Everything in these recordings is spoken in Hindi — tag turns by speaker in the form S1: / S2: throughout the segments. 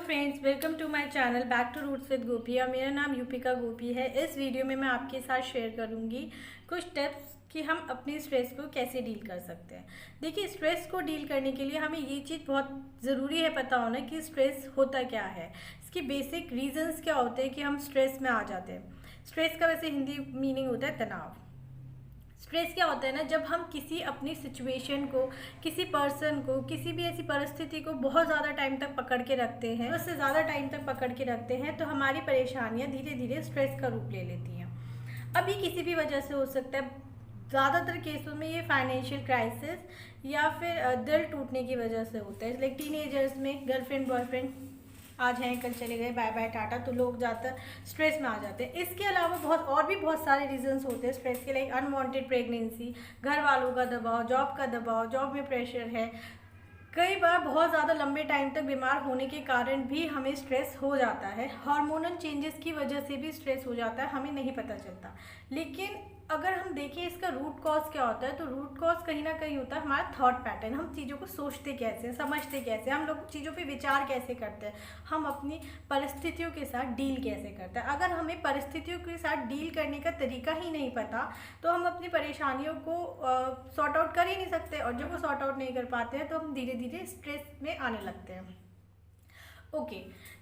S1: Friends, welcome to my channel back to roots with Gopi. और मेरा नाम यूपिका गोपी है। इस वीडियो में मैं आपके साथ शेयर करूंगी कुछ टिप्स कि हम अपनी स्ट्रेस को कैसे डील कर सकते हैं। देखिए, स्ट्रेस को डील करने के लिए हमें ये चीज़ बहुत ज़रूरी है पता होना कि स्ट्रेस होता क्या है, इसके बेसिक रीजंस क्या होते हैं कि हम स्ट्रेस में आ जाते हैं। स्ट्रेस का वैसे हिंदी मीनिंग होता है तनाव। स्ट्रेस क्या होता है ना, जब हम किसी अपनी सिचुएशन को, किसी पर्सन को, किसी भी ऐसी परिस्थिति को बहुत ज़्यादा टाइम तक पकड़ के रखते हैं, उससे ज़्यादा टाइम तक पकड़ के रखते हैं, तो हमारी परेशानियां धीरे धीरे स्ट्रेस का रूप ले लेती हैं। अभी किसी भी वजह से हो सकता है, ज़्यादातर केसों में ये फाइनेंशियल क्राइसिस या फिर दिल टूटने की वजह से होता है। लाइक टीनेजर्स में गर्लफ्रेंड बॉयफ्रेंड आज हैं कल चले गए, बाय बाय टाटा, तो लोग ज़्यादातर स्ट्रेस में आ जाते हैं। इसके अलावा भी बहुत सारे रीजंस होते हैं स्ट्रेस के, लाइक अनवांटेड प्रेगनेंसी, घर वालों का दबाव, जॉब का दबाव, जॉब में प्रेशर है। कई बार बहुत ज़्यादा लंबे टाइम तक बीमार होने के कारण भी हमें स्ट्रेस हो जाता है। हार्मोनल चेंजेस की वजह से भी स्ट्रेस हो जाता है, हमें नहीं पता चलता। लेकिन अगर हम देखें इसका रूट कॉज क्या होता है, तो रूट कॉज कहीं ना कहीं होता है हमारा थॉट पैटर्न। हम चीज़ों को सोचते कैसे, समझते कैसे, हम लोग चीज़ों पे विचार कैसे करते हैं, हम अपनी परिस्थितियों के साथ डील कैसे करते हैं। अगर हमें परिस्थितियों के साथ डील करने का तरीका ही नहीं पता, तो हम अपनी परेशानियों को सॉर्ट आउट कर ही नहीं सकते, और जब वो सॉर्ट आउट नहीं कर पाते हैं तो हम धीरे धीरे स्ट्रेस में आने लगते हैं। ओके,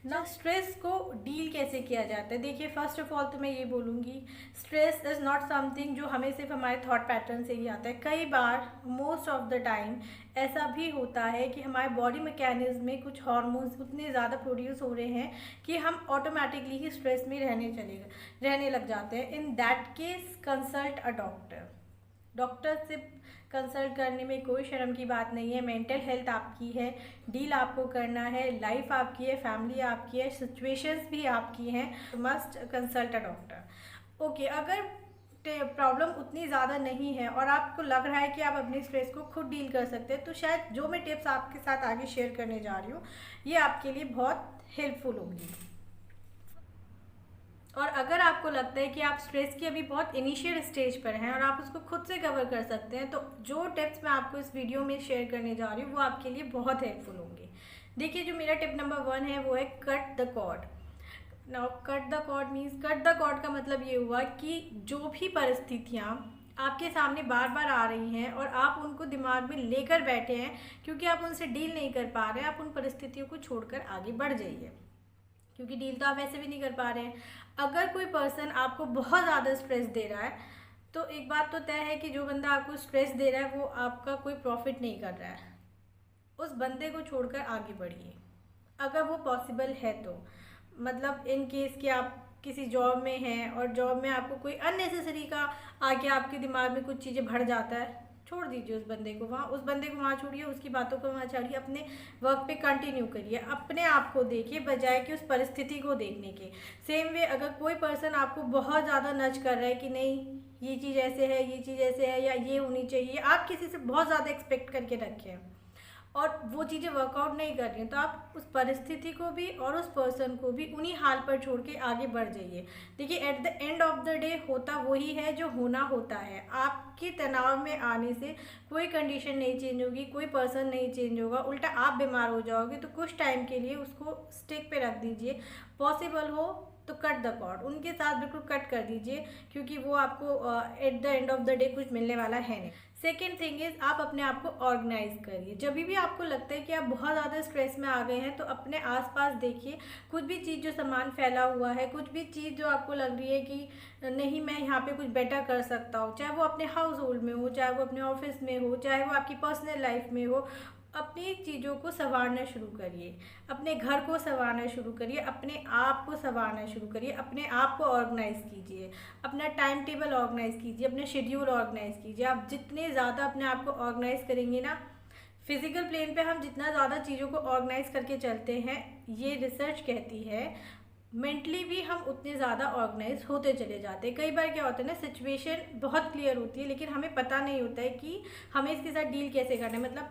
S1: ना स्ट्रेस को डील कैसे किया जाता है। देखिए, फर्स्ट ऑफ ऑल तो मैं ये बोलूँगी, स्ट्रेस इज़ नॉट समथिंग जो हमें सिर्फ हमारे थॉट पैटर्न से ही आता है। कई बार, मोस्ट ऑफ द टाइम ऐसा भी होता है कि हमारे बॉडी मैकेनिज्म में कुछ हार्मोन्स उतने ज़्यादा प्रोड्यूस हो रहे हैं कि हम ऑटोमेटिकली ही स्ट्रेस में रहने लग जाते हैं। In that case consult a doctor. Doctor से कंसल्ट करने में कोई शर्म की बात नहीं है। मेंटल हेल्थ आपकी है, डील आपको करना है, लाइफ आपकी है, फैमिली आपकी है, सिचुएशंस भी आपकी हैं, must consult a doctor. Okay, अगर प्रॉब्लम उतनी ज़्यादा नहीं है और आपको लग रहा है कि आप अपने स्ट्रेस को खुद डील कर सकते हैं, तो शायद जो मैं टिप्स आपके साथ आगे शेयर करने जा रही हूँ ये आपके लिए बहुत हेल्पफुल होंगी। और अगर आपको लगता है कि आप स्ट्रेस की अभी बहुत इनिशियल स्टेज पर हैं और आप उसको खुद से कवर कर सकते हैं, तो जो टिप्स मैं आपको इस वीडियो में शेयर करने जा रही हूँ वो आपके लिए बहुत हेल्पफुल होंगे। देखिए, जो मेरा टिप नंबर 1 है वो है cut the cord. Now cut the cord means, cut the cord का मतलब ये हुआ कि जो भी परिस्थितियाँ आपके सामने बार बार आ रही हैं और आप उनको दिमाग में लेकर बैठे हैं क्योंकि आप उनसे डील नहीं कर पा रहे हैं, आप उन परिस्थितियों को छोड़कर आगे बढ़ जाइए, क्योंकि डील तो आप वैसे भी नहीं कर पा रहे हैं। अगर कोई पर्सन आपको बहुत ज़्यादा स्ट्रेस दे रहा है, तो एक बात तो तय है कि जो बंदा आपको स्ट्रेस दे रहा है वो आपका कोई प्रॉफिट नहीं कर रहा है। उस बंदे को छोड़कर आगे बढ़िए, अगर वो पॉसिबल है तो। मतलब इन केस कि आप किसी जॉब में हैं और जॉब में आपको कोई अननेसेसरी का आके आपके दिमाग में कुछ चीज़ें भर जाता है, छोड़ दीजिए उस बंदे को वहाँ, उस बंदे को वहाँ छोड़िए, उसकी बातों को वहाँ छोड़िए, अपने वर्क पे कंटिन्यू करिए, अपने आप को देखिए बजाय कि उस परिस्थिति को देखने के। सेम वे, अगर कोई पर्सन आपको बहुत ज़्यादा नच कर रहा है कि नहीं ये चीज़ ऐसे है, ये चीज़ ऐसे है, या ये होनी चाहिए, आप किसी से बहुत ज़्यादा एक्सपेक्ट करके रखे हैं और वो चीज़ें वर्कआउट नहीं कर रही हैं, तो आप उस परिस्थिति को भी और उस पर्सन को भी उन्हीं हाल पर छोड़ के आगे बढ़ जाइए। देखिए, at the end of the day होता वही है जो होना होता है। आपके तनाव में आने से कोई कंडीशन नहीं चेंज होगी, कोई पर्सन नहीं चेंज होगा, उल्टा आप बीमार हो जाओगे। तो कुछ टाइम के लिए उसको स्टिक पे रख दीजिए, पॉसिबल हो तो कट द कॉर्ड, उनके साथ बिल्कुल कट कर दीजिए, क्योंकि वो आपको at the end of the day कुछ मिलने वाला है नहीं। सेकेंड थिंग इज, आप अपने आप को ऑर्गेनाइज करिए। जब भी आपको लगता है कि आप बहुत ज़्यादा स्ट्रेस में आ गए हैं, तो अपने आसपास देखिए, कुछ भी चीज़ जो सामान फैला हुआ है, कुछ भी चीज़ जो आपको लग रही है कि नहीं मैं यहाँ पे कुछ बेटर कर सकता हूँ, चाहे वो अपने हाउस होल्ड में हो, चाहे वो अपने ऑफिस में हो, चाहे वो आपकी पर्सनल लाइफ में हो, अपनी चीज़ों को संवारना शुरू करिए, अपने घर को संवारना शुरू करिए, अपने आप को संवारना शुरू करिए, अपने आप को ऑर्गेनाइज कीजिए, अपना टाइम टेबल ऑर्गेनाइज कीजिए, अपना शेड्यूल ऑर्गेनाइज कीजिए। आप जितने ज़्यादा अपने आप को ऑर्गेनाइज करेंगे ना, फिजिकल प्लेन पे हम जितना ज़्यादा चीज़ों को ऑर्गेनाइज करके चलते हैं, ये रिसर्च कहती है, मेंटली भी हम उतने ज़्यादा ऑर्गेनाइज होते चले जाते हैं। कई बार क्या होता है ना, सिचुएशन बहुत क्लियर होती है लेकिन हमें पता नहीं होता है कि हमें इसके साथ डील कैसे करना है। मतलब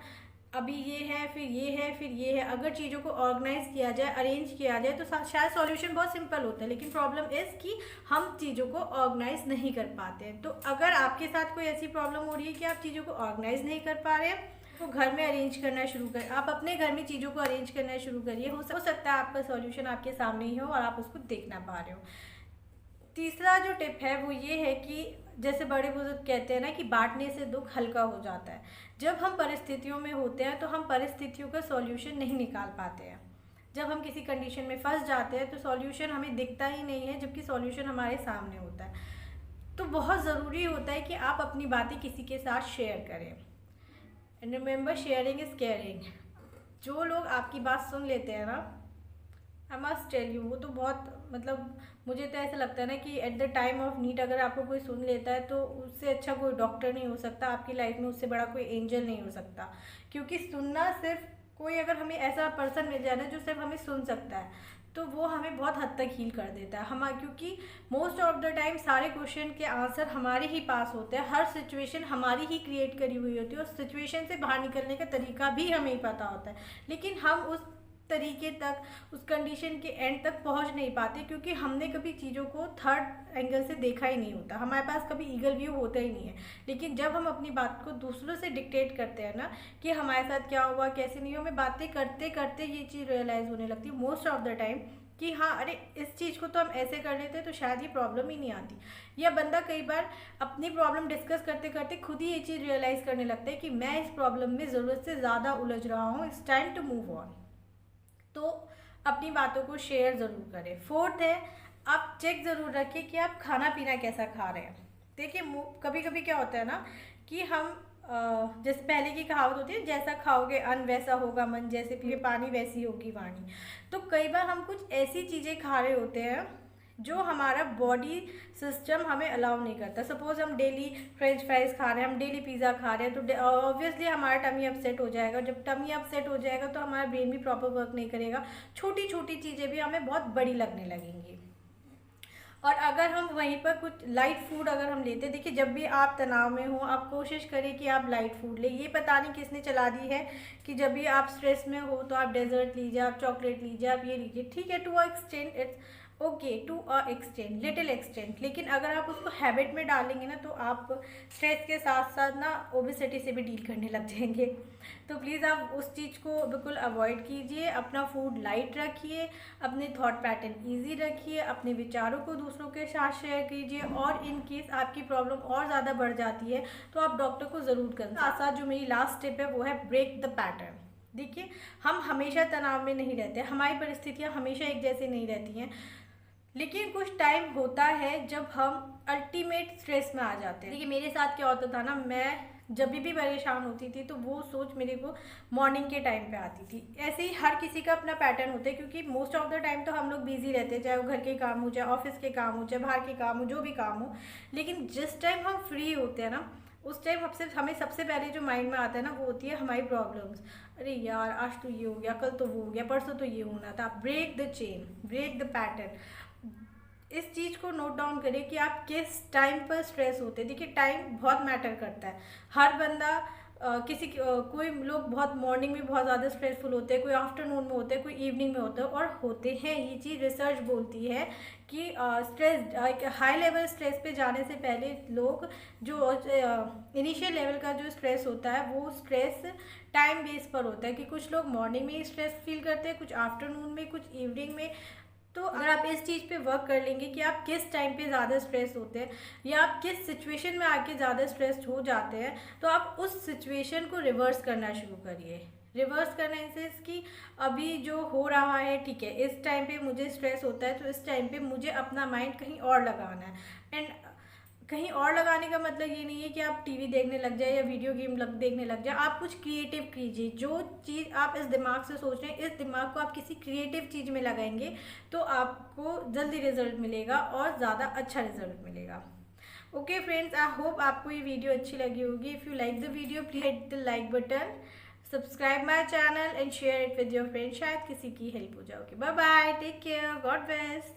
S1: अभी ये है, फिर ये है, फिर ये है। अगर चीज़ों को ऑर्गेनाइज किया जाए, अरेंज किया जाए, तो शायद सॉल्यूशन बहुत सिंपल होता है, लेकिन प्रॉब्लम इज़ कि हम चीज़ों को ऑर्गेनाइज नहीं कर पाते हैं। तो अगर आपके साथ कोई ऐसी प्रॉब्लम हो रही है कि आप चीज़ों को ऑर्गेनाइज नहीं कर पा रहे हैं, को घर में अरेंज करना शुरू करें। आप अपने घर में चीज़ों को अरेंज करना शुरू करिए। हो सकता है आपका सॉल्यूशन आपके सामने ही हो और आप उसको देख ना पा रहे हो। तीसरा जो टिप है वो ये है कि जैसे बड़े बुजुर्ग कहते हैं ना कि बांटने से दुख हल्का हो जाता है। जब हम परिस्थितियों में होते हैं तो हम परिस्थितियों का सॉल्यूशन नहीं निकाल पाते हैं। जब हम किसी कंडीशन में फंस जाते हैं तो सॉल्यूशन हमें दिखता ही नहीं है, जबकि सॉल्यूशन हमारे सामने होता है। तो बहुत ज़रूरी होता है कि आप अपनी बातें किसी के साथ शेयर करें। And remember, sharing is caring. जो लोग आपकी बात सुन लेते हैं ना, आई मस्ट टेल यू, वो तो बहुत मतलब मुझे तो ऐसा लगता है ना कि at the time of need अगर आपको कोई सुन लेता है तो उससे अच्छा कोई डॉक्टर नहीं हो सकता आपकी लाइफ में, उससे बड़ा कोई एंजल नहीं हो सकता। क्योंकि सुनना, सिर्फ कोई अगर हमें ऐसा पर्सन मिल जाए ना जो सिर्फ हमें सुन सकता है तो वो हमें बहुत हद तक हील कर देता है। क्योंकि मोस्ट ऑफ द टाइम सारे क्वेश्चन के आंसर हमारे ही पास होते हैं, हर सिचुएशन हमारी ही क्रिएट करी हुई होती है, उस सिचुएशन से बाहर निकलने का तरीका भी हमें ही पता होता है, लेकिन हम उस तरीके तक, उस कंडीशन के एंड तक पहुंच नहीं पाते क्योंकि हमने कभी चीज़ों को थर्ड एंगल से देखा ही नहीं होता, हमारे पास कभी ईगल व्यू होता ही नहीं है। लेकिन जब हम अपनी बात को दूसरों से डिक्टेट करते हैं ना कि हमारे साथ क्या हुआ कैसे नहीं हुआ, हमें बातें करते करते ये चीज़ रियलाइज़ होने लगती है मोस्ट ऑफ द टाइम कि हाँ अरे इस चीज़ को तो हम ऐसे कर लेते तो शायद ये प्रॉब्लम ही नहीं आती। या बंदा कई बार अपनी प्रॉब्लम डिस्कस करते करते खुद ही ये चीज़ रियलाइज़ करने लगता है कि मैं इस प्रॉब्लम में ज़रूरत से ज़्यादा उलझ रहा हूँ, it's time to move on. तो अपनी बातों को शेयर ज़रूर करें। फोर्थ है, आप चेक ज़रूर रखें कि आप खाना पीना कैसा खा रहे हैं। देखिए कभी कभी क्या होता है ना कि हम जैसे पहले की कहावत होती है, जैसा खाओगे अन्न वैसा होगा मन, जैसे पिए पानी वैसी होगी वाणी। तो कई बार हम कुछ ऐसी चीज़ें खा रहे होते हैं जो हमारा बॉडी सिस्टम हमें अलाउ नहीं करता। सपोज हम डेली फ्रेंच फ्राइज खा रहे हैं, हम डेली पिज़्ज़ा खा रहे हैं, तो ऑब्वियसली हमारा टमी अपसेट हो जाएगा। जब टमी अपसेट हो जाएगा तो हमारा ब्रेन भी प्रॉपर वर्क नहीं करेगा, छोटी छोटी चीज़ें भी हमें बहुत बड़ी लगने लगेंगी। और अगर हम वहीं पर कुछ लाइट फूड अगर हम लेते, देखिए जब भी आप तनाव में हो आप कोशिश करें कि आप लाइट फूड ले। ये पता नहीं किसने चला दी है कि जब भी आप स्ट्रेस में हो तो आप डेजर्ट लीजिए, आप चॉकलेट लीजिए, आप ये लीजिए। ठीक है, to a extent it's okay, to a extent, little extent, लेकिन अगर आप उसको हैबिट में डालेंगे ना तो आप स्ट्रेस के साथ साथ ना ओबेसिटी से भी डील करने लग जाएंगे। तो प्लीज़ आप उस चीज़ को बिल्कुल अवॉइड कीजिए, अपना फूड लाइट रखिए, अपने थॉट पैटर्न ईजी रखिए, अपने विचारों को दूसरों के साथ शेयर कीजिए। और इन केस आपकी प्रॉब्लम और ज़्यादा बढ़ जाती है तो आप डॉक्टर को ज़रूर करें। साथ साथ जो मेरी लास्ट टिप है वो है ब्रेक द पैटर्न। देखिए हम हमेशा तनाव में नहीं रहते, हमारी परिस्थितियाँ हमेशा एक जैसी नहीं रहती हैं, लेकिन कुछ टाइम होता है जब हम अल्टीमेट स्ट्रेस में आ जाते हैं। देखिए मेरे साथ क्या होता था ना, मैं जब भी परेशान होती थी तो वो सोच मेरे को मॉर्निंग के टाइम पे आती थी। ऐसे ही हर किसी का अपना पैटर्न होता है क्योंकि मोस्ट ऑफ द टाइम तो हम लोग बिजी रहते हैं, चाहे वो घर के काम हो, चाहे ऑफिस के काम हो, चाहे बाहर के काम हो, जो भी काम हो। लेकिन जिस टाइम हम फ्री होते हैं ना उस टाइम हमें सबसे पहले जो माइंड में आता है ना वो होती है हमारी प्रॉब्लम्स। अरे यार आज तो ये हो गया, कल तो वो हो गया, परसों तो ये होना था। Break the chain, break the pattern. इस चीज़ को नोट डाउन करें कि आप किस टाइम पर स्ट्रेस होते हैं। देखिए टाइम बहुत मैटर करता है। हर बंदा कोई लोग बहुत मॉर्निंग में बहुत ज़्यादा स्ट्रेसफुल होते हैं, कोई आफ्टरनून में होते हैं, कोई इवनिंग में होते हैं, और होते हैं। ये चीज़ रिसर्च बोलती है कि हाई लेवल स्ट्रेस पे जाने से पहले लोग जो इनिशियल लेवल का जो स्ट्रेस होता है वो स्ट्रेस टाइम बेस पर होता है कि कुछ लोग मॉर्निंग में स्ट्रेस फील करते हैं, कुछ आफ्टरनून में, कुछ इवनिंग में। तो अगर आप इस चीज़ पे वर्क कर लेंगे कि आप किस टाइम पे ज़्यादा स्ट्रेस होते हैं या आप किस सिचुएशन में आके ज़्यादा स्ट्रेस्ड हो जाते हैं, तो आप उस सिचुएशन को रिवर्स करना शुरू करिए। रिवर्स करने से कि अभी जो हो रहा है ठीक है, इस टाइम पे मुझे स्ट्रेस होता है तो इस टाइम पे मुझे अपना माइंड कहीं और लगाना है। एंड कहीं और लगाने का मतलब ये नहीं है कि आप टीवी देखने लग जाए या वीडियो गेम देखने लग जाए। आप कुछ क्रिएटिव कीजिए। जो चीज़ आप इस दिमाग से सोच रहे हैं, इस दिमाग को आप किसी क्रिएटिव चीज़ में लगाएंगे तो आपको जल्दी रिजल्ट मिलेगा और ज़्यादा अच्छा रिजल्ट मिलेगा। ओके फ्रेंड्स, आई होप आपको ये वीडियो अच्छी लगी होगी। If you like the video please hit the like button, subscribe my channel and share it with your friend, शायद किसी की हेल्प हो जाओगे। Bye bye, take care, God bless.